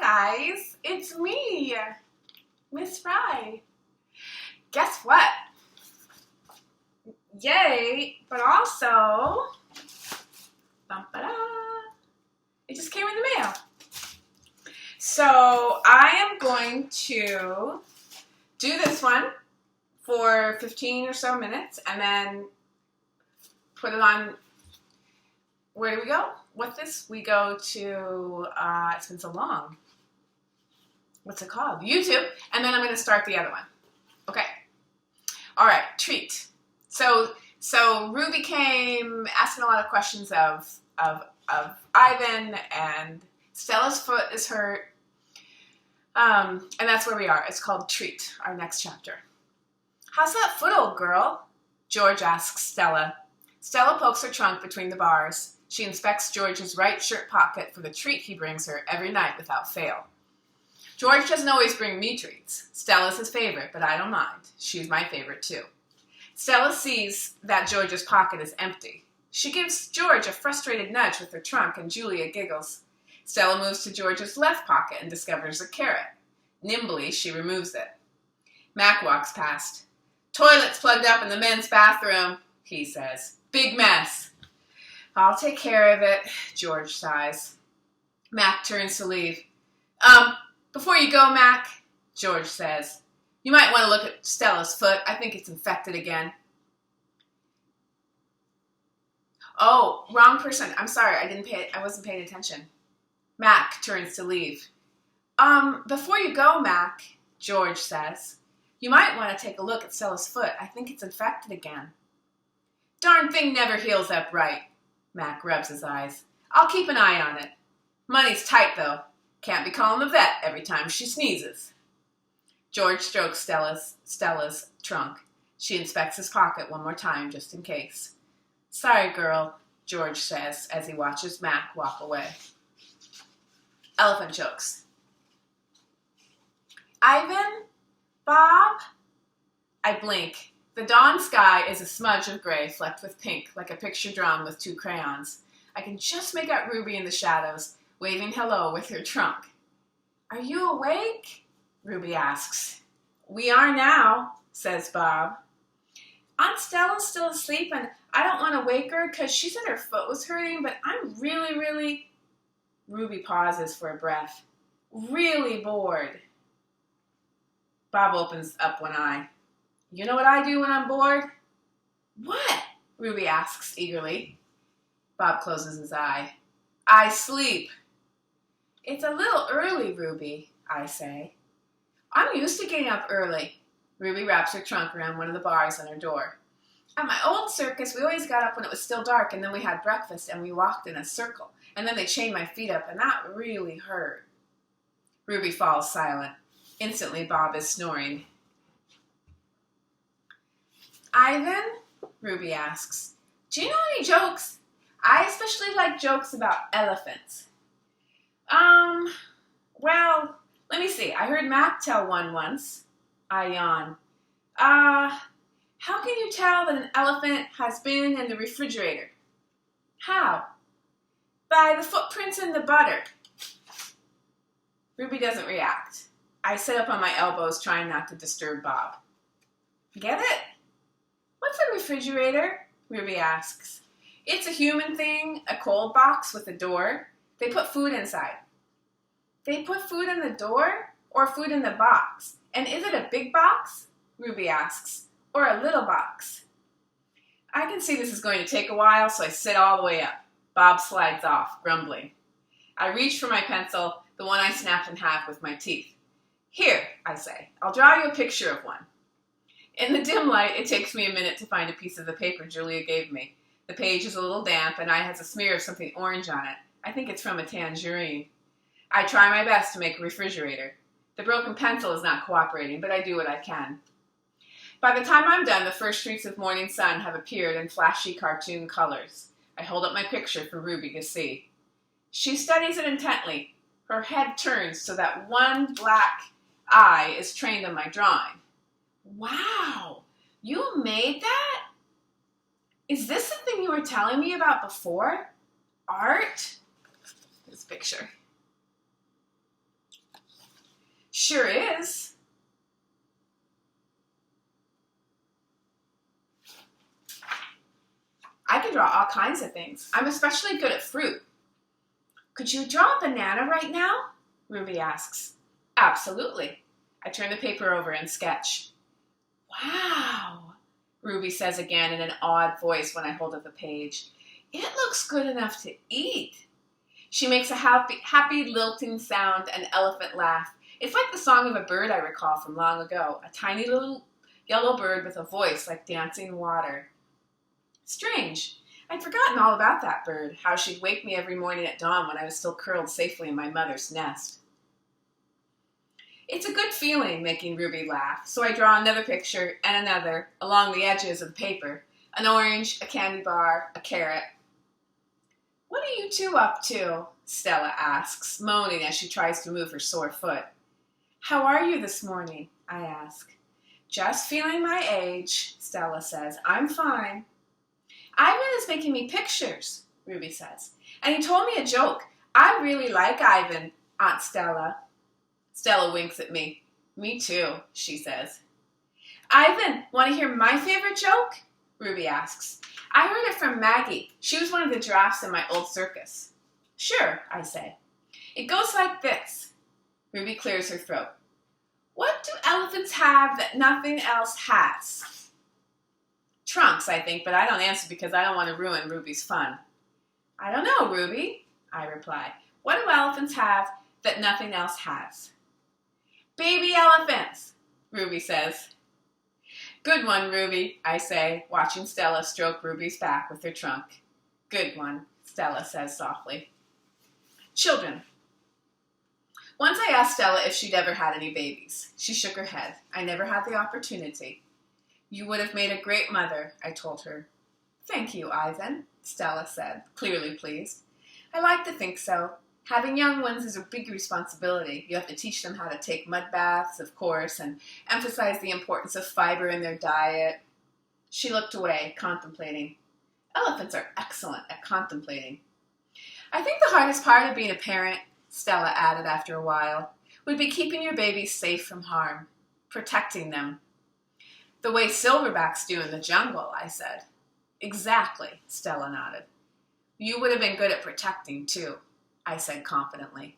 guys, it's me, Miss Fry. Guess what? Yay, but also, it just came in the mail. So I am going to do this one for 15 or so minutes and then put it on. Where do we go? With this? We go to, it's been so long. What's it called? YouTube. And then I'm going to start the other one. Okay. All right. Treat. So Ruby came asking a lot of questions of Ivan, and Stella's foot is hurt. And that's where we are. It's called Treat, our next chapter. How's that foot, old girl? George asks Stella. Stella pokes her trunk between the bars. She inspects George's right shirt pocket for the treat he brings her every night without fail. George doesn't always bring me treats. Stella's his favorite, but I don't mind. She's my favorite too. Stella sees that George's pocket is empty. She gives George a frustrated nudge with her trunk, and Julia giggles. Stella moves to George's left pocket and discovers a carrot. Nimbly, she removes it. Mac walks past. Toilet's plugged up in the men's bathroom, he says. Big mess. I'll take care of it, George sighs. Mac turns to leave. Before you go, Mac, George says, you might want to look at Stella's foot. I think it's infected again. Oh, wrong person. I'm sorry. I wasn't paying attention. Mac turns to leave. Before you go, Mac, George says, you might want to take a look at Stella's foot. I think it's infected again. Darn thing never heals up right. Mac rubs his eyes. I'll keep an eye on it. Money's tight, though. Can't be calling the vet every time she sneezes. George strokes Stella's trunk. She inspects his pocket one more time, just in case. Sorry, girl, George says as he watches Mac walk away. Elephant jokes. Ivan? Bob? I blink. The dawn sky is a smudge of gray flecked with pink, like a picture drawn with 2 crayons. I can just make out Ruby in the shadows, waving hello with her trunk. Are you awake? Ruby asks. We are now, says Bob. Aunt Stella's still asleep, and I don't want to wake her because she said her foot was hurting, but I'm really... Ruby pauses for a breath. Really bored. Bob opens up one eye. You know what I do when I'm bored? What? Ruby asks eagerly. Bob closes his eye. I sleep. It's a little early, Ruby, I say. I'm used to getting up early. Ruby wraps her trunk around one of the bars on her door. At my old circus, we always got up when it was still dark, and then we had breakfast, and we walked in a circle, and then they chained my feet up, and that really hurt. Ruby falls silent. Instantly, Bob is snoring. Ivan? Ruby asks. Do you know any jokes? I especially like jokes about elephants. Well, let me see. I heard Mac tell one once. I yawn. How can you tell that an elephant has been in the refrigerator? How? By the footprints in the butter. Ruby doesn't react. I sit up on my elbows, trying not to disturb Bob. Get it? What's a refrigerator? Ruby asks. It's a human thing, a cold box with a door. They put food inside. They put food in the door or food in the box? And is it a big box? Ruby asks. Or a little box? I can see this is going to take a while, so I sit all the way up. Bob slides off, grumbling. I reach for my pencil, the one I snapped in half with my teeth. Here, I say, I'll draw you a picture of one. In the dim light, it takes me a minute to find a piece of the paper Julia gave me. The page is a little damp, and it has a smear of something orange on it. I think it's from a tangerine. I try my best to make a refrigerator. The broken pencil is not cooperating, but I do what I can. By the time I'm done, the first streaks of morning sun have appeared in flashy cartoon colors. I hold up my picture for Ruby to see. She studies it intently. Her head turns so that one black eye is trained on my drawing. Wow, you made that? Is this the thing you were telling me about before? Art? This picture. Sure is. I can draw all kinds of things. I'm especially good at fruit. Could you draw a banana right now? Ruby asks. Absolutely. I turn the paper over and sketch. Wow, Ruby says again in an odd voice when I hold up the page. It looks good enough to eat. She makes a happy lilting sound, an elephant laugh. It's like the song of a bird I recall from long ago, a tiny little yellow bird with a voice like dancing water. Strange. I'd forgotten all about that bird, how she'd wake me every morning at dawn when I was still curled safely in my mother's nest. It's a good feeling making Ruby laugh, so I draw another picture and another along the edges of the paper. An orange, a candy bar, a carrot. What are you two up to? Stella asks, moaning as she tries to move her sore foot. How are you this morning? I ask. Just feeling my age, Stella says. I'm fine. Ivan is making me pictures, Ruby says. And he told me a joke. I really like Ivan, Aunt Stella. Stella winks at me. Me too, she says. Ivan, want to hear my favorite joke? Ruby asks. I heard it from Maggie. She was one of the giraffes in my old circus. Sure, I say. It goes like this. Ruby clears her throat. What do elephants have that nothing else has? Trunks, I think, but I don't answer because I don't want to ruin Ruby's fun. I don't know, Ruby, I reply. What do elephants have that nothing else has? Baby elephants, Ruby says. Good one, Ruby, I say, watching Stella stroke Ruby's back with her trunk. Good one, Stella says softly. Children. Once I asked Stella if she'd ever had any babies. She shook her head. I never had the opportunity. You would have made a great mother, I told her. Thank you, Ivan, Stella said, clearly pleased. I like to think so. Having young ones is a big responsibility. You have to teach them how to take mud baths, of course, and emphasize the importance of fiber in their diet. She looked away, contemplating. Elephants are excellent at contemplating. I think the hardest part of being a parent, Stella added after a while, would be keeping your babies safe from harm, protecting them. The way silverbacks do in the jungle, I said. Exactly, Stella nodded. You would have been good at protecting, too, I said confidently.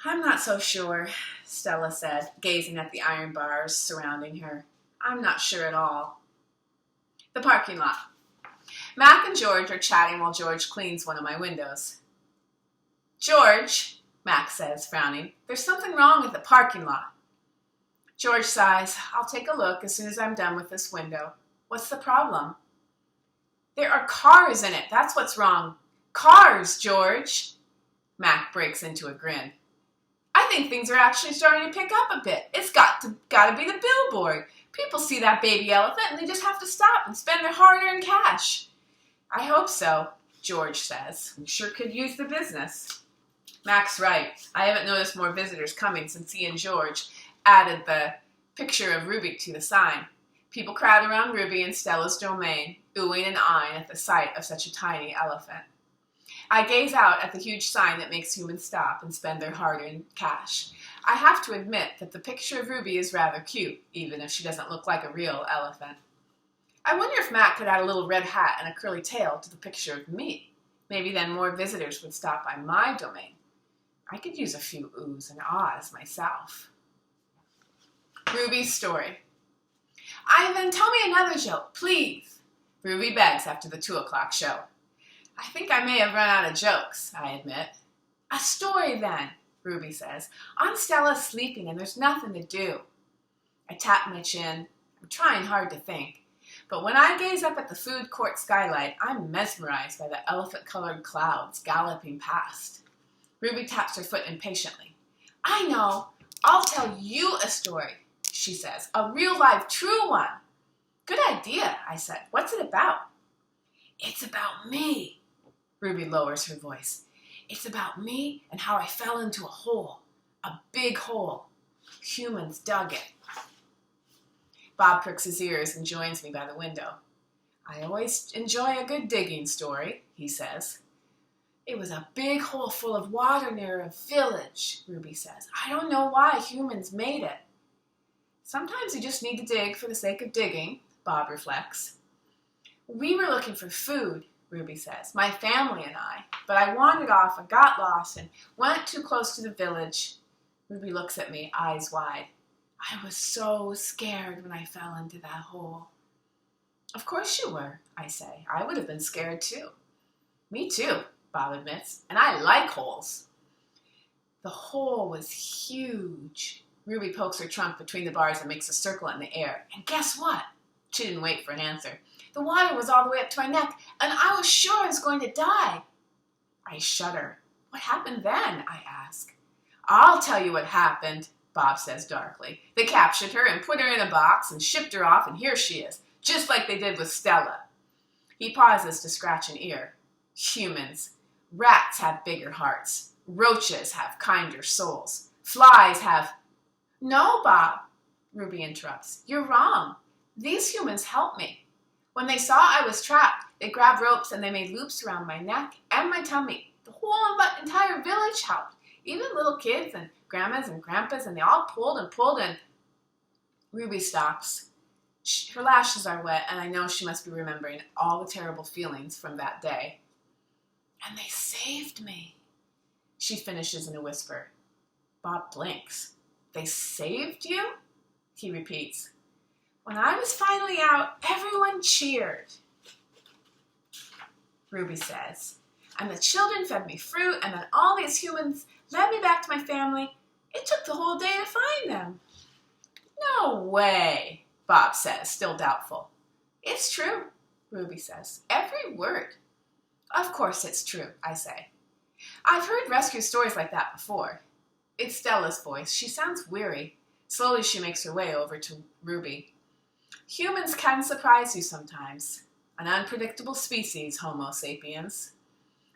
I'm not so sure, Stella said, gazing at the iron bars surrounding her. I'm not sure at all. The parking lot. Mac and George are chatting while George cleans one of my windows. George, Mac says, frowning, there's something wrong with the parking lot. George sighs. I'll take a look as soon as I'm done with this window. What's the problem? There are cars in it. That's what's wrong. Cars, George. Mac breaks into a grin. I think things are actually starting to pick up a bit. It's got to be the billboard. People see that baby elephant and they just have to stop and spend their hard-earned cash. I hope so, George says. We sure could use the business. Mac's right. I haven't noticed more visitors coming since he and George added the picture of Ruby to the sign. People crowd around Ruby and Stella's domain, oohing and eyeing at the sight of such a tiny elephant. I gaze out at the huge sign that makes humans stop and spend their hard-earned cash. I have to admit that the picture of Ruby is rather cute, even if she doesn't look like a real elephant. I wonder if Mac could add a little red hat and a curly tail to the picture of me. Maybe then more visitors would stop by my domain. I could use a few oohs and ahs myself. Ruby's story. Ivan, tell me another joke, please. Ruby begs after the 2:00 show. I think I may have run out of jokes, I admit. A story then, Ruby says. Aunt Stella's sleeping and there's nothing to do. I tap my chin. I'm trying hard to think. But when I gaze up at the food court skylight, I'm mesmerized by the elephant-colored clouds galloping past. Ruby taps her foot impatiently. I know. I'll tell you a story, she says. A real live true one. Good idea, I said. What's it about? It's about me. Ruby lowers her voice. It's about me and how I fell into a hole. A big hole. Humans dug it. Bob pricks his ears and joins me by the window. I always enjoy a good digging story, he says. It was a big hole full of water near a village, Ruby says. I don't know why humans made it. Sometimes you just need to dig for the sake of digging, Bob reflects. We were looking for food, Ruby says, my family and I, but I wandered off and got lost and went too close to the village. Ruby looks at me, eyes wide. I was so scared when I fell into that hole. Of course you were, I say. I would have been scared too. Me too, Bob admits, and I like holes. The hole was huge. Ruby pokes her trunk between the bars and makes a circle in the air. And guess what? She didn't wait for an answer. The water was all the way up to my neck, and I was sure I was going to die. I shudder. What happened then? I ask. I'll tell you what happened, Bob says darkly. They captured her and put her in a box and shipped her off, and here she is, just like they did with Stella. He pauses to scratch an ear. Humans. Rats have bigger hearts. Roaches have kinder souls. Flies have... No, Bob, Ruby interrupts. You're wrong. These humans helped me. When they saw I was trapped, they grabbed ropes and they made loops around my neck and my tummy. The whole entire village helped. Even little kids and grandmas and grandpas, and they all pulled and... Ruby stops. Her lashes are wet, and I know she must be remembering all the terrible feelings from that day. And they saved me, she finishes in a whisper. Bob blinks. They saved you? He repeats. When I was finally out, everyone cheered, Ruby says. And the children fed me fruit, and then all these humans led me back to my family. It took the whole day to find them. No way, Bob says, still doubtful. It's true, Ruby says. Every word. Of course it's true, I say. I've heard rescue stories like that before. It's Stella's voice. She sounds weary. Slowly she makes her way over to Ruby. Humans can surprise you sometimes. An unpredictable species, Homo sapiens.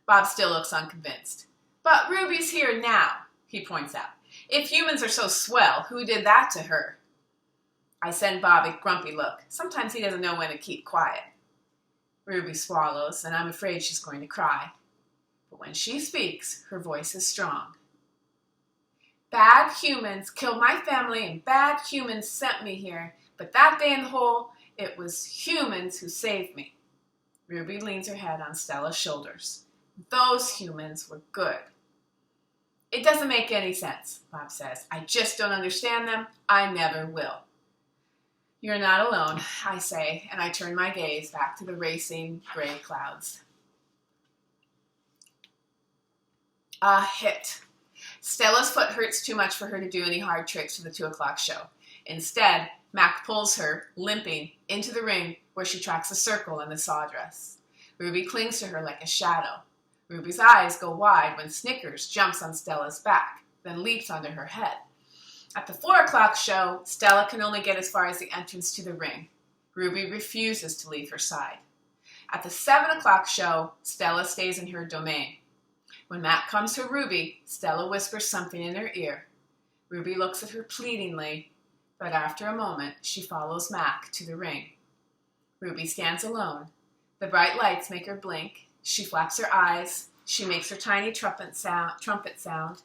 Bob still looks unconvinced. But Ruby's here now, he points out. If humans are so swell, who did that to her? I send Bob a grumpy look. Sometimes he doesn't know when to keep quiet. Ruby swallows, and I'm afraid she's going to cry. But when she speaks, her voice is strong. Bad humans killed my family, and bad humans sent me here. But that day in the hole, it was humans who saved me. Ruby leans her head on Stella's shoulders. Those humans were good. It doesn't make any sense, Bob says. I just don't understand them. I never will. You're not alone, I say, and I turn my gaze back to the racing gray clouds. A hit. Stella's foot hurts too much for her to do any hard tricks for the 2 o'clock show. Instead, Mac pulls her, limping, into the ring where she tracks a circle in the sawdress. Ruby clings to her like a shadow. Ruby's eyes go wide when Snickers jumps on Stella's back, then leaps onto her head. At the 4 o'clock show, Stella can only get as far as the entrance to the ring. Ruby refuses to leave her side. At the 7 o'clock show, Stella stays in her domain. When Mac comes to Ruby, Stella whispers something in her ear. Ruby looks at her pleadingly, but after a moment, she follows Mac to the ring. Ruby stands alone. The bright lights make her blink. She flaps her eyes. She makes her tiny trumpet sound.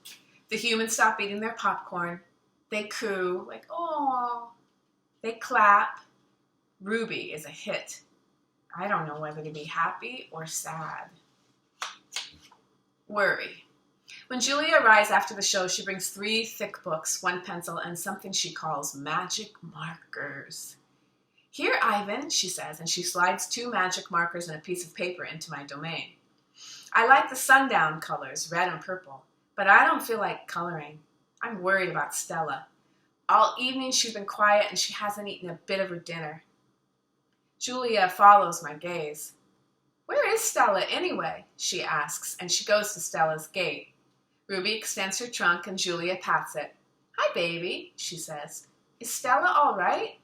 The humans stop eating their popcorn. They coo, like, "Aww." They clap. Ruby is a hit. I don't know whether to be happy or sad. Worry. When Julia arrives after the show, she brings 3 thick books, 1 pencil, and something she calls magic markers. Here, Ivan, she says, and she slides 2 magic markers and a piece of paper into my domain. I like the sundown colors, red and purple, but I don't feel like coloring. I'm worried about Stella. All evening she's been quiet and she hasn't eaten a bit of her dinner. Julia follows my gaze. Where is Stella anyway? She asks, and she goes to Stella's gate. Ruby extends her trunk and Julia pats it. Hi, baby, she says. Is Stella all right?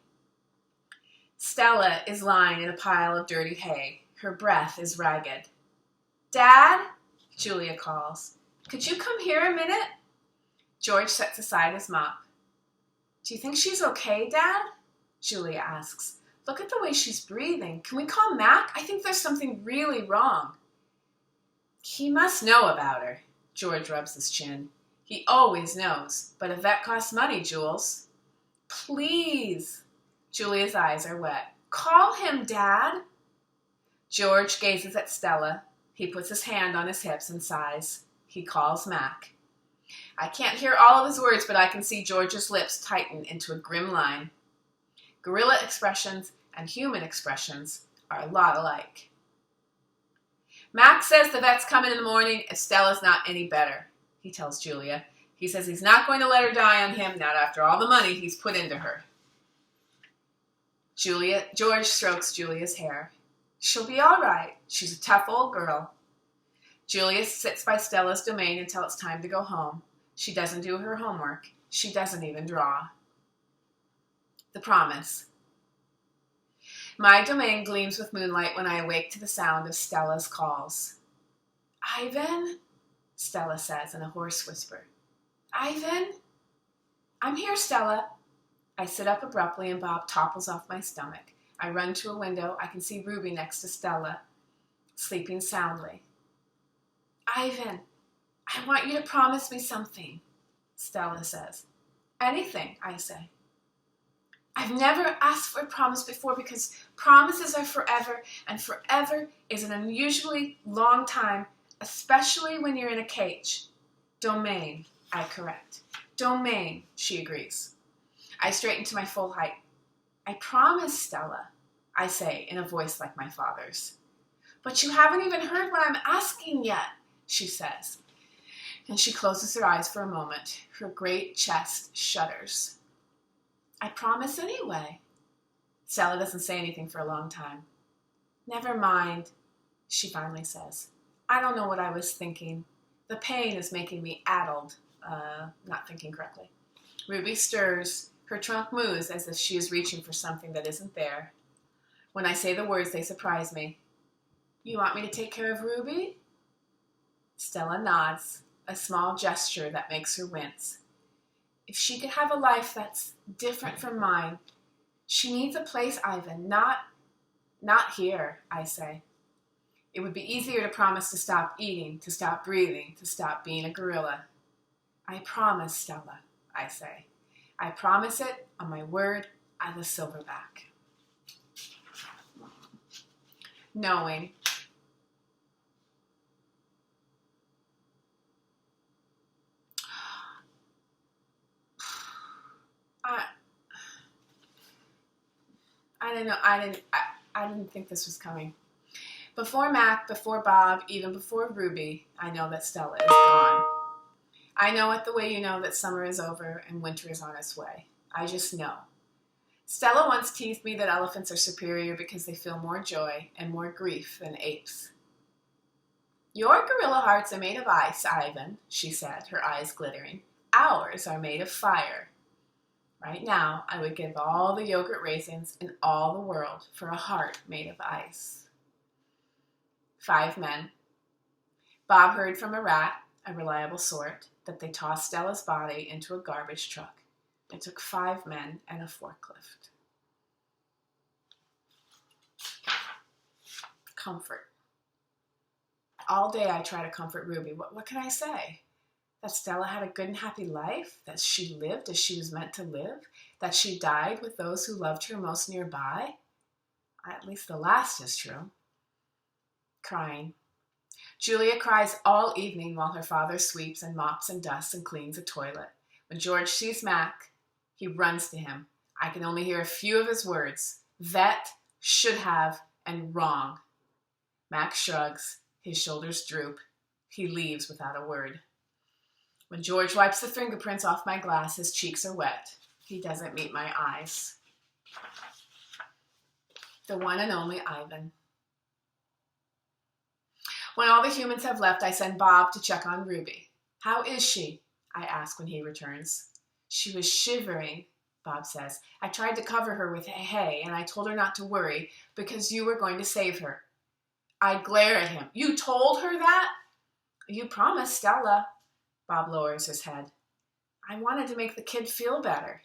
Stella is lying in a pile of dirty hay. Her breath is ragged. Dad, Julia calls. Could you come here a minute? George sets aside his mop. Do you think she's okay, Dad? Julia asks. Look at the way she's breathing. Can we call Mac? I think there's something really wrong. He must know about her. George rubs his chin. He always knows, but a vet costs money, Jules. Please. Julia's eyes are wet. Call him, Dad. George gazes at Stella. He puts his hand on his hips and sighs. He calls Mac. I can't hear all of his words, but I can see George's lips tighten into a grim line. Gorilla expressions and human expressions are a lot alike. Mac says the vet's coming in the morning if Stella's not any better, he tells Julia. He says he's not going to let her die on him, not after all the money he's put into her. George strokes Julia's hair. She'll be all right. She's a tough old girl. Julia sits by Stella's domain until it's time to go home. She doesn't do her homework. She doesn't even draw. The promise. My domain gleams with moonlight when I awake to the sound of Stella's calls. Ivan? Stella says in a hoarse whisper. Ivan? I'm here, Stella. I sit up abruptly and Bob topples off my stomach. I run to a window. I can see Ruby next to Stella, sleeping soundly. Ivan, I want you to promise me something, Stella says. Anything, I say. I've never asked for a promise before because promises are forever, and forever is an unusually long time, especially when you're in a cage. Domain, I correct. Domain, she agrees. I straighten to my full height. I promise, Stella, I say in a voice like my father's. But you haven't even heard what I'm asking yet, she says. And she closes her eyes for a moment. Her great chest shudders. I promise anyway. Stella doesn't say anything for a long time. Never mind, she finally says. I don't know what I was thinking. The pain is making me addled. Not thinking correctly. Ruby stirs. Her trunk moves as if she is reaching for something that isn't there. When I say the words, they surprise me. You want me to take care of Ruby? Stella nods, a small gesture that makes her wince. If she could have a life that's different from mine, she needs a place, Ivan, not here, I say. It would be easier to promise to stop eating, to stop breathing, to stop being a gorilla. I promise, Stella, I say. I promise it on my word as a silverback. Knowing. I don't know. I didn't think this was coming. Before Mac, before Bob, even before Ruby, I know that Stella is gone. I know it the way you know that summer is over and winter is on its way. I just know. Stella once teased me that elephants are superior because they feel more joy and more grief than apes. Your gorilla hearts are made of ice, Ivan, she said, her eyes glittering. Ours are made of fire. Right now, I would give all the yogurt raisins in all the world for a heart made of ice. 5 men. Bob heard from a rat, a reliable sort, that they tossed Stella's body into a garbage truck. It took 5 men and a forklift. Comfort. All day I try to comfort Ruby. What can I say? That Stella had a good and happy life? That she lived as she was meant to live? That she died with those who loved her most nearby? At least the last is true. Crying. Julia cries all evening while her father sweeps and mops and dusts and cleans a toilet. When George sees Mac, he runs to him. I can only hear a few of his words. Vet, should have, and wrong. Mac shrugs. His shoulders droop. He leaves without a word. When George wipes the fingerprints off my glass, his cheeks are wet. He doesn't meet my eyes. The one and only Ivan. When all the humans have left, I send Bob to check on Ruby. How is she? I ask when he returns. She was shivering, Bob says. I tried to cover her with hay, and I told her not to worry because you were going to save her. I glare at him. You told her that? You promised, Stella. Bob lowers his head. I wanted to make the kid feel better.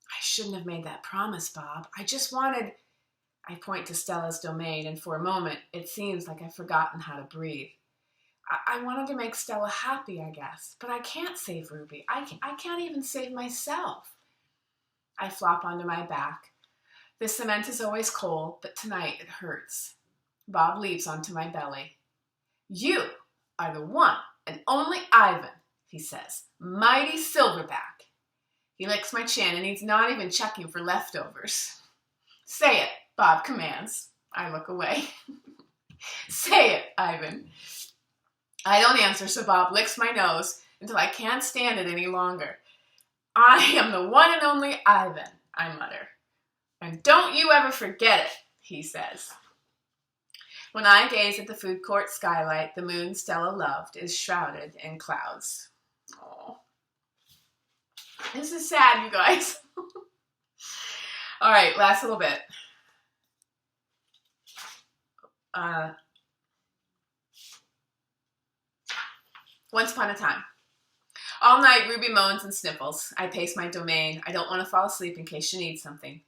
I shouldn't have made that promise, Bob. I just wanted... I point to Stella's domain, and for a moment, it seems like I've forgotten how to breathe. I wanted to make Stella happy, I guess, but I can't save Ruby. I can't even save myself. I flop onto my back. The cement is always cold, but tonight it hurts. Bob leaps onto my belly. You are the one and only Ivan, he says. Mighty Silverback. He licks my chin and he's not even checking for leftovers. Say it, Bob commands. I look away. Say it, Ivan. I don't answer, so Bob licks my nose until I can't stand it any longer. I am the one and only Ivan, I mutter. And don't you ever forget it, he says. When I gaze at the food court skylight, the moon Stella loved is shrouded in clouds. Oh, this is sad, you guys. All right, last little bit. Once upon a time. All night, Ruby moans and sniffles. I pace my domain. I don't want to fall asleep in case she needs something.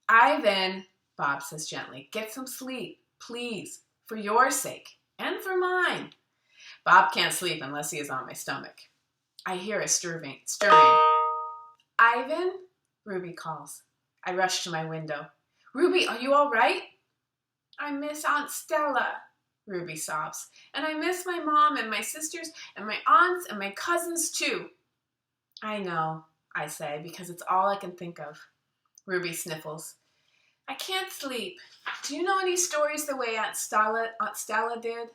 Ivan, Bob says gently, get some sleep, please, for your sake and for mine. Bob can't sleep unless he is on my stomach. I hear a stirring. Ivan, Ruby calls. I rush to my window. Ruby, are you all right? I miss Aunt Stella, Ruby sobs. And I miss my mom and my sisters and my aunts and my cousins too. I know, I say, because it's all I can think of. Ruby sniffles. I can't sleep. Do you know any stories the way Aunt Stella did?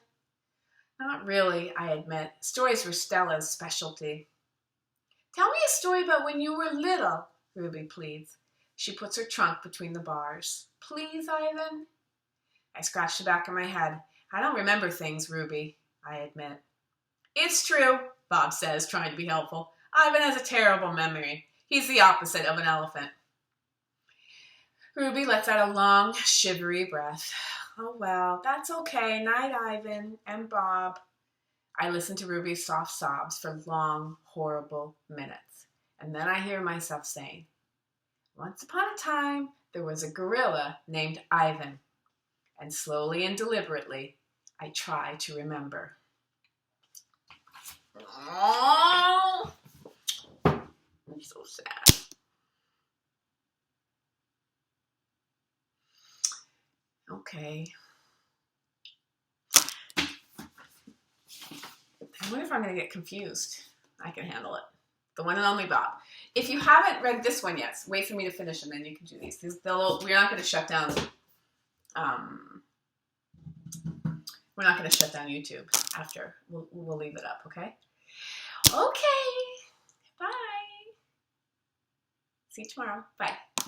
Not really, I admit. Stories were Stella's specialty. Tell me a story about when you were little, Ruby pleads. She puts her trunk between the bars. Please, Ivan? I scratch the back of my head. I don't remember things, Ruby, I admit. It's true, Bob says, trying to be helpful. Ivan has a terrible memory. He's the opposite of an elephant. Ruby lets out a long, shivery breath. Oh, well, that's okay. Night, Ivan and Bob. I listen to Ruby's soft sobs for long, horrible minutes. And then I hear myself saying, once upon a time, there was a gorilla named Ivan. And slowly and deliberately, I try to remember. Oh, I'm so sad. Okay. I wonder if I'm going to get confused. I can handle it. The one and only Bob. If you haven't read this one yet, wait for me to finish and then you can do these. We're not going to shut down. We're not going to shut down YouTube after. We'll leave it up, okay? Okay. Bye. See you tomorrow. Bye.